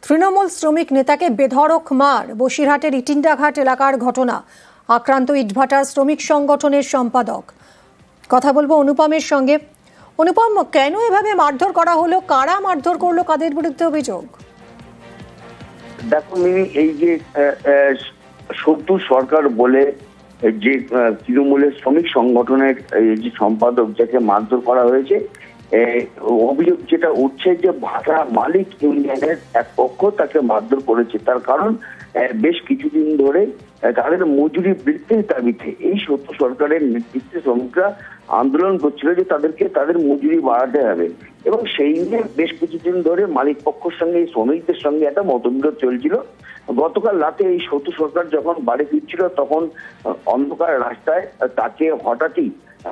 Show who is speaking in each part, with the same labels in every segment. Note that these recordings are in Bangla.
Speaker 1: তৃণমূল শ্রমিক নেতাকে বেধড়ক মার, বসিরহাটের ইটিন্ডাঘাট এলাকার ঘটনা। আক্রান্ত ইটভাটার শ্রমিক সংগঠনের সম্পাদক। কথা বলবো অনুপমের সঙ্গে। অনুপম, কেন এভাবে মারধর করা হলো, কারা মারধর করলো, কাদের বিরুদ্ধে অভিযোগ?
Speaker 2: দেখো মিমি, এই যে সত্তর সরকার বলে যে তৃণমূলের শ্রমিক সংগঠনের যে সম্পাদক, যাকে মারধর করা হয়েছে, অভিযোগ যেটা উঠছে যে ভাটা মালিক ইউনিয়নের এক পক্ষ তাকে মারধর করেছে। তার কারণ বেশ কিছুদিন ধরে তাদের মজুরি বৃদ্ধির দাবিতে এই সত্তর সরকারের নেতৃত্বে শ্রমিকরা আন্দোলন করছিল যে তাদেরকে তাদের মজুরি বাড়াতে হবে, এবং সেই নিয়ে বেশ কিছুদিন ধরে মালিক পক্ষের সঙ্গে শ্রমিকদের সঙ্গে একটা মতবিরোধ চলছিল। গতকাল রাতে এই সত্তর সরকার যখন বাড়ি ফিরছিল, তখন অন্ধকার রাস্তায় তাকে হঠাৎই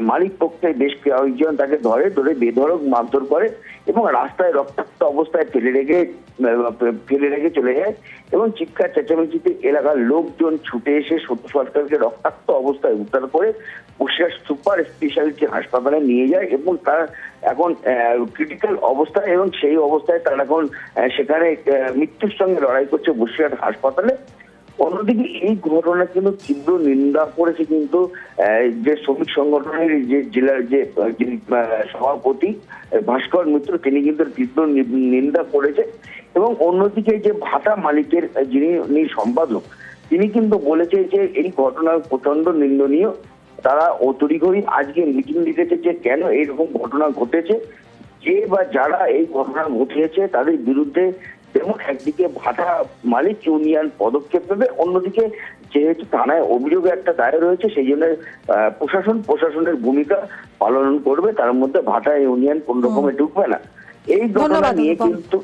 Speaker 2: মালিক পক্ষে বেশ কয়েকজন তাকে ধরে বেধড়ক মারধর করে এবং রাস্তায় রক্তাক্ত অবস্থায় ফেলে রেখে চলে যায়। এবং চিৎকার চেঁচামেচিতে এলাকার লোকজন ছুটে এসে সত্তর সরকারকে রক্তাক্ত অবস্থায় উদ্ধার করে বসিরহাট সুপার স্পেশালিটি হাসপাতালে নিয়ে যায় এবং তার এখন ক্রিটিক্যাল অবস্থায়, এবং সেই অবস্থায় তারা এখন সেখানে মৃত্যুর সঙ্গে লড়াই করছে বসিরহাট হাসপাতালে। অন্যদিকে এই ঘটনা কিন্তু তীব্র নিন্দা করেছে কিন্তু যে শ্রমিক সংগঠনের যে জেলার যে সভাপতি ভাস্কর মিত্র, তিনি কিন্তু তীব্র নিন্দা করেছে। এবং অন্যদিকে যে ভাটা মালিকের যিনি সম্পাদক, তিনি কিন্তু বলেছে যে এই ঘটনা প্রচন্ড নিন্দনীয়। তারা অতরিঘই আজকে মিটিং ডেকেছে যে কেন এইরকম ঘটনা ঘটেছে, যে বা যারা এই ঘটনা ঘটিয়েছে তাদের বিরুদ্ধে যেমন একদিকে ভাটা মালিক ইউনিয়ন পদক্ষেপ নেবে, অন্যদিকে যেহেতু থানায় অভিযোগ একটা দায়ের হয়েছে, সেই জন্য প্রশাসনের ভূমিকা পালন করবে। তার মধ্যে ভাটা ইউনিয়ন কোন রকমে ঢুকবে না। এই ঘটনা নিয়ে কিন্তু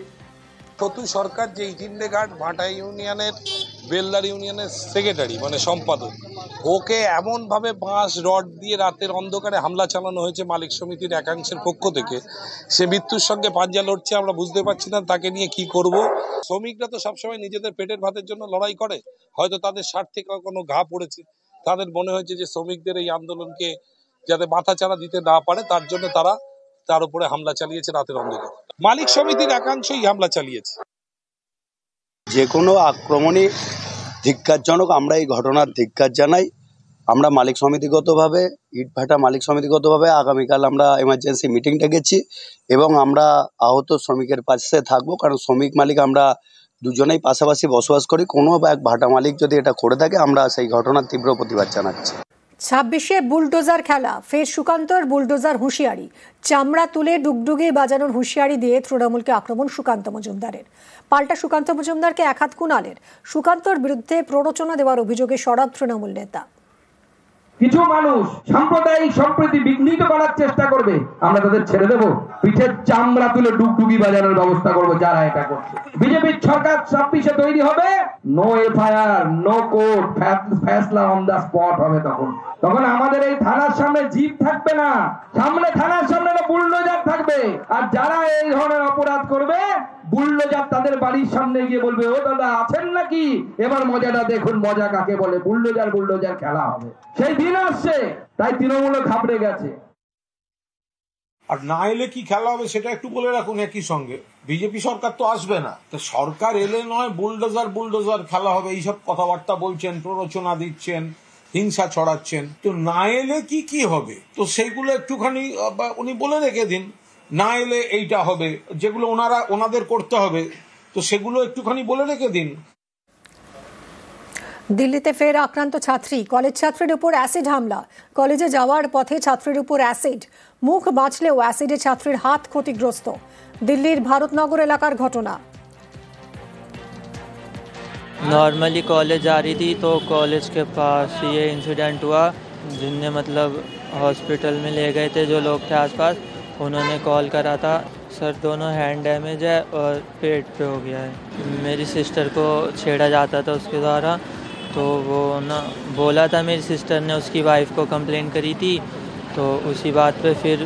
Speaker 3: সত্তর সরকার যে ইটিন্ডাঘাট ভাটা ইউনিয়নের বেলদার ইউনিয়নের সেক্রেটারি মানে সম্পাদক, ওকে এমন ভাবে বাঁশ রড দিয়ে রাতের অন্ধকারে হামলা চালানো হয়েছে মালিক সমিতির একাংশের পক্ষ থেকে। সে মৃত্যুর সঙ্গে পাঞ্জা লড়ছে, আমরা বুঝতে পারছি না তাকে নিয়ে কি করব। শ্রমিকরা তো সবসময় নিজেদের পেটের ভাতের জন্য লড়াই করে, হয়তো তাদের স্বার্থে কোনো ঘা পড়েছে, তাদের মনে হয়েছে যে শ্রমিকদের এই আন্দোলনকে যাতে মাথাচাড়া দিতে না পারে তার জন্য তারা তার উপরে হামলা চালিয়েছে রাতের অন্ধকারে। মালিক সমিতির একাংশই হামলা চালিয়েছে।
Speaker 4: যে কোনো আক্রমণই ধিক্কারজনক, আমরা এই ঘটনার ধিক্কার জানাই। আমরা মালিক সমিতিগতভাবে ইটভাটা মালিক সমিতিগতভাবে আগামীকাল আমরা এমার্জেন্সি মিটিং ডেকেছি এবং আমরা আহত শ্রমিকের পাশে থাকবো, কারণ শ্রমিক মালিক আমরা দুজনেই পাশাপাশি বসবাস করি। কোনো এক ভাটা মালিক যদি এটা করে থাকে, আমরা সেই ঘটনার তীব্র প্রতিবাদ জানাচ্ছি।
Speaker 1: 26-এ বুলডোজার খেলা, ফের সুকান্তর বুলডোজার হুঁশিয়ারি। চামড়া তুলে ডুগডুগে বাজানোর হুঁশিয়ারি দিয়ে তৃণমূলকে আক্রমণ সুকান্ত মজুমদারের। পাল্টা সুকান্ত মজুমদারকে একহাত কুণালের। সুকান্তর বিরুদ্ধে প্ররোচনা দেওয়ার অভিযোগে সরব তৃণমূল নেতা।
Speaker 5: কিছু মানুষ সাম্প্রদায়িক সম্প্রীতি বিঘ্নিত করার চেষ্টা করবে, আমরা তাদের ছেড়ে দেব? পিঠের চামড়া তুলে ডুগডুগি বাজানোর ব্যবস্থা করবো যারা এটা করছে। বিজেপির সরকার 26-এ তৈরি হবে, নো এফআইআর, নো কোর্ট, ফ্যাসলা অন দা স্পট হবে। তখন আমাদের এই থানার সামনে জিপ থাকবে না, সামনে থানার সামনে বুলডোজার থাকবে। আর যারা এই ধরনের অপরাধ করবে, বুলডোজার তাদের বাড়ির সামনে গিয়ে বলবে, ও দাদা আছেন নাকি, এবার মজাটা দেখুন, মজা কাকে বলে। বুলডোজার খেলা হবে, সেই দিন আসছে। তাই তৃণমূল ঘাবড়ে গেছে।
Speaker 6: আর না এলে কি খেলা হবে সেটা একটু বলে রাখুন। একই সঙ্গে বিজেপি সরকার তো আসবে না, তো সরকার এলে নয় বুলডোজার খেলা হবে, এইসব কথাবার্তা বলছেন, প্ররোচনা দিচ্ছেন, হিংসা ছড়াচ্ছেন। তো না এলে কি হবে, তো সেইগুলো একটুখানি উনি বলে রেখে দিন। না এলে এইটা হবে, যেগুলো ওনাদের করতে হবে, তো সেগুলো একটুখানি বলে রেখে দিন।
Speaker 1: দিল্লিতে ফের আক্রান্ত ছাত্রী, কলেজ ছাত্রীর উপর অ্যাসিড হামলা। কলেজে যাওয়ার পথে ছাত্রীর উপর অ্যাসিড, মুখ বাঁচলেও অ্যাসিডে ছাত্রীর হাত ক্ষতিগ্রস্ত। দিল্লির ভারতনগর এলাকার ঘটনা।
Speaker 7: नॉर्मली कॉलेज जा रही थी तो कॉलेज के पास ये इंसिडेंट हुआ, जिनने मतलब हॉस्पिटल में ले गए थे जो लोग थे आसपास, उन्होंने कॉल करा था सर दोनों हैंड डैमेज है और पेट पे हो गया है। मेरी सिस्टर को छेड़ा जाता था उसके द्वारा, तो वो ना बोला था, मेरी सिस्टर ने उसकी वाइफ को कंप्लेन करी थी, तो उसी बात पे फिर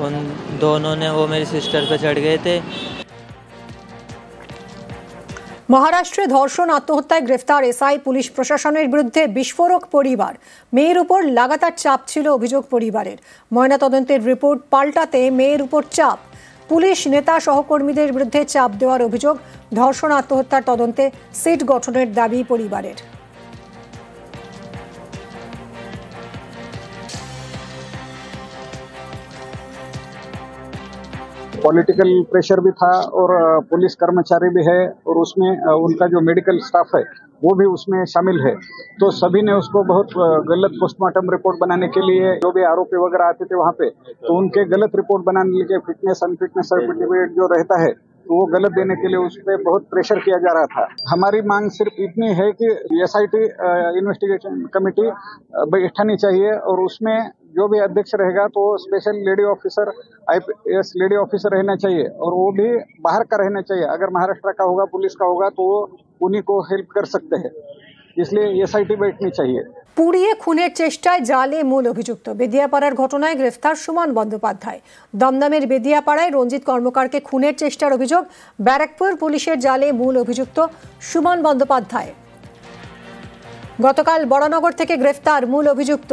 Speaker 7: उन दोनों ने वो मेरी सिस्टर पे चढ़ गए थे।
Speaker 1: মহারাষ্ট্রে ধর্ষণ আত্মহত্যায় গ্রেফতার এসআই। পুলিশ প্রশাসনের বিরুদ্ধে বিস্ফোরক পরিবার, মেয়ের উপর লাগাতার চাপ ছিল অভিযোগ পরিবারের। ময়নাতদন্তের রিপোর্ট পাল্টাতে মেয়ের উপর চাপ। পুলিশ নেতা সহকর্মীদের বিরুদ্ধে চাপ দেওয়ার অভিযোগ। ধর্ষণ আত্মহত্যার তদন্তে সিট গঠনের দাবি পরিবারের।
Speaker 8: पॉलिटिकल प्रेशर भी था और पुलिस कर्मचारी भी है और उसमें उनका जो मेडिकल स्टाफ है वो भी उसमें शामिल है। तो सभी ने उसको बहुत गलत पोस्टमार्टम रिपोर्ट बनाने के लिए जो भी आरोपी वगैरह आते थे वहाँ पे, तो उनके गलत रिपोर्ट बनाने के लिए फिटनेस अनफिटनेस सर्टिफिकेट जो रहता है तो वो गलत देने के लिए उस पर बहुत प्रेशर किया जा रहा था। हमारी मांग सिर्फ इतनी है कि SIT इन्वेस्टिगेशन कमेटी बैठानी चाहिए और उसमें जो भी अध्यक्ष रहेगा तो special lady officer IPS lady officer रहना चाहिए और वो भी बाहर का रहना चाहिए। अगर महाराष्ट्र का होगा, पुलिस का होगा तो वो उन्हीं को हेल्प कर सकते हैं, इसलिए SIT बैठनी चाहिए।
Speaker 1: পুড়িয়ে খুনের চেষ্টায় জালে মূল অভিযুক্ত। বেদিয়াপাড়ার ঘটনায় গ্রেফতার সুমন বন্দ্যোপাধ্যায়। দমদমের বেদিয়াপাড়ায় রঞ্জিত কর্মকারকে খুনের চেষ্টার অভিযোগ। ব্যারাকপুর পুলিশের জালে মূল অভিযুক্ত সুমন বন্দ্যোপাধ্যায়। গতকাল বড়নগর থেকে গ্রেফতার মূল অভিযুক্ত।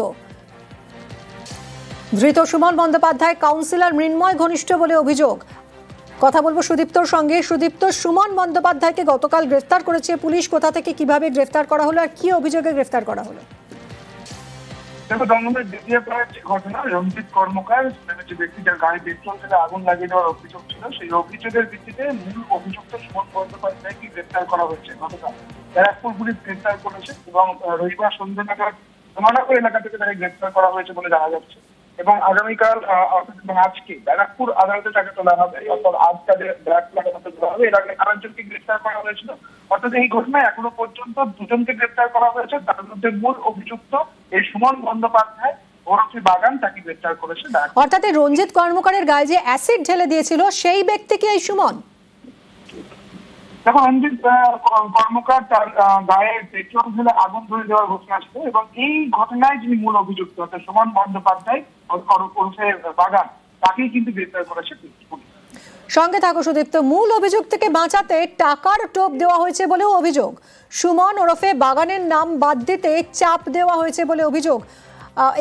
Speaker 1: ধৃত সুমন বন্দ্যোপাধ্যায় কাউন্সিলর মৃন্ময় ঘনিষ্ঠ বলে অভিযোগ। কথা বলবো সুদীপ্তর সঙ্গে। সুদীপ্ত, সুমন বন্দ্যোপাধ্যায়কে গতকাল গ্রেফতার করেছে পুলিশ। কোথা থেকে কিভাবে গ্রেফতার করা হলো আর কি অভিযোগে গ্রেফতার করা হলো?
Speaker 9: দেখো, দমদমের বেদিয়াপাড়ার যে ঘটনা, রঞ্জিত কর্মকার নামে যে ব্যক্তি যার গাড়ি পেট্রোল থেকে আগুন লাগিয়ে দেওয়ার অভিযোগ ছিল, সেই অভিযোগের ভিত্তিতে মূল অভিযুক্ত সুমন বন্দ্যোপাধ্যায়কে গ্রেফতার করা হয়েছে। গতকাল ব্যারাকপুর পুলিশ গ্রেফতার করেছে এবং রবিবার সন্ধ্যা নাগাদ ধর্মনগর এলাকা থেকে তাকে গ্রেফতার করা হয়েছে বলে জানা যাচ্ছে। এবং আগামীকাল অর্থাৎ আজকে ব্যারাকপুর আদালতে তাকে তোলা হবে, অর্থাৎ আজ তাদের ব্যারাকপুর আদালতে তোলা হবে। এর আগে আরেকজনকে গ্রেফতার করা হয়েছিল। অর্থাৎ এই ঘটনায় এখনো পর্যন্ত দুজনকে গ্রেফতার করা হয়েছে। তার মধ্যে মূল অভিযুক্ত এই সুমন বন্দ্যোপাধ্যায় ওরফে বাগান, তাকে গ্রেফতার করেছে।
Speaker 1: অর্থাৎ রঞ্জিত কর্মকারের গায়ে যে অ্যাসিড ঢেলে দিয়েছিল সেই ব্যক্তি কি এই সুমন?
Speaker 9: দেখো, রঞ্জিত কর্মকার তার গায়ে পেট্রোল ঢেলে আগুন ধরে দেওয়ার ঘটনা ছিল এবং এই ঘটনায় যিনি মূল অভিযুক্ত অর্থাৎ সুমন বন্দ্যোপাধ্যায় ওরফে বাগান, তাকেই কিন্তু গ্রেফতার করেছে পুলিশ।
Speaker 1: সঙ্গে থাকো সুদীপ্ত। মূল অভিযুক্তকে বাঁচাতে টাকার টোপ দেওয়া হয়েছে বলেও অভিযোগ। সুমন ওরফে বাগানের নাম বাদ দিতে চাপ দেওয়া হয়েছে বলে অভিযোগ।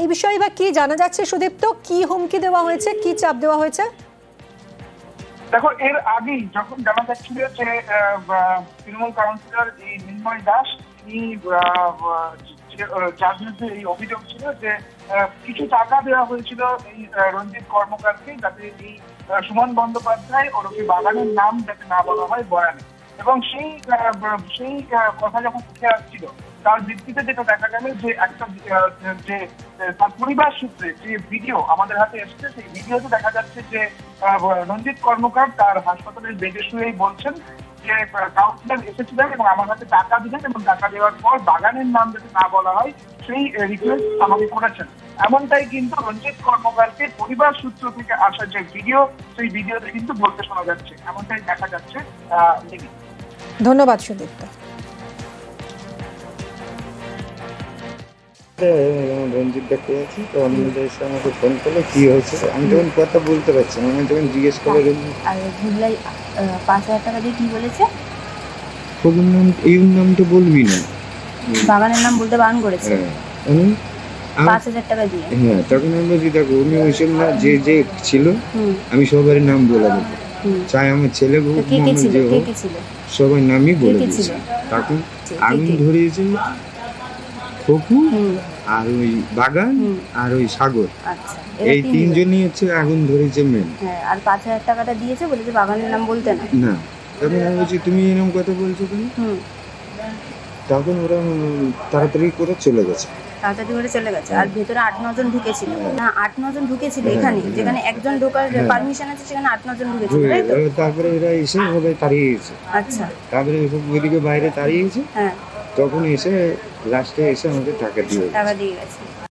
Speaker 1: এই বিষয়ে বা কি জানা যাচ্ছে সুদীপ্ত? কি হুমকি দেওয়া হয়েছে, কি চাপ দেওয়া হয়েছে?
Speaker 9: দেখো, এর আগেই যখন জানা যাচ্ছিল যে তৃণমূল কাউন্সিলর এই মৃন্ময় দাস, তিনি যার বিরুদ্ধে এই অভিযোগ ছিল যে কিছু টাকা দেওয়া হয়েছিল এই রঞ্জিত কর্মকারকে, যাতে এই সুমন বন্দ্যোপাধ্যায় ওরফে বাগানের নাম যাতে না বলা হয় বয়ানে। এবং সেই কথা যখন উঠে আসছিল, তার ভিত্তিতে যেটা দেখা গেল যে একটা যে তার পরিবার সূত্রে যে ভিডিও আমাদের হাতে এসেছে, সেই ভিডিওতে দেখা যাচ্ছে যে রঞ্জিত কর্মকার তার হাসপাতালের বেডে শুয়েই বলছেন যে কাউন্সিলর এসেছিলেন এবং আমার হাতে টাকা দিলেন এবং টাকা দেওয়ার পর বাগানের নাম যাতে না বলা হয় সেই রিকোয়েস্ট আমাকে করেছেন। এমনটাই কিন্তু রঞ্জিত কর্মকারকে পরিবার সূত্র থেকে আসা যে ভিডিও, সেই ভিডিওতে কিন্তু বলতে শোনা যাচ্ছে, এমনটাই দেখা যাচ্ছে।
Speaker 1: ধন্যবাদ সুদীপ্ত।
Speaker 10: রঞ্জিত দেখতে যাচ্ছি তো অন্যদের এসে আমাকে ফোন করলো কি হয়েছে, আমি তখন কথা বলতে পারছি না। আমি তখন জিজ্ঞেস করে
Speaker 11: আর ভুলাই 5,000 টাকা দিয়ে কি বলেছে?
Speaker 10: কবির নাম, এই নামটা বলবি না,
Speaker 11: বাগানের নাম বলতে বারণ করেছে। 5,000 টাকা দিয়ে।
Speaker 10: হ্যাঁ, তখন আমি বলছি দেখো উনি ওইসব না, যে যে ছিল আমি সবার নাম বলে দেবো, চাই আমার ছেলে হোক সবাই নামই বলে দিয়েছে। তখন আগুন ধরিয়েছিল ফকু আর ওই বাগান আর ওই সাগর, এই তিনজনই হচ্ছে আগুন ধরেছে মেন।
Speaker 11: আর 5,000 টাকাটা দিয়েছে, বলেছে বাগানের নাম বলতে না।
Speaker 10: না, তখন আমি বলছি তুমি এরকম কথা বলছো কেন? তখন ওরা তাড়াতাড়ি করে চলে গেছে।
Speaker 11: আর ভেতরে 8-9 জন ঢুকেছিল। না, 8-9 জন ঢুকেছিল এখানে, যেখানে একজন ঢোকার পারমিশন আছে সেখানে 8-9 জন ঢুকেছিল, তাই তো?
Speaker 10: তারপরে এরা এসে ওদের তাড়িয়েছে।
Speaker 11: আচ্ছা,
Speaker 10: তারপরে ওইদিকে বাইরে তাড়িয়েছে। তখন এসে লাস্টে এসে আমাদের টাকা দিয়ে গেছে।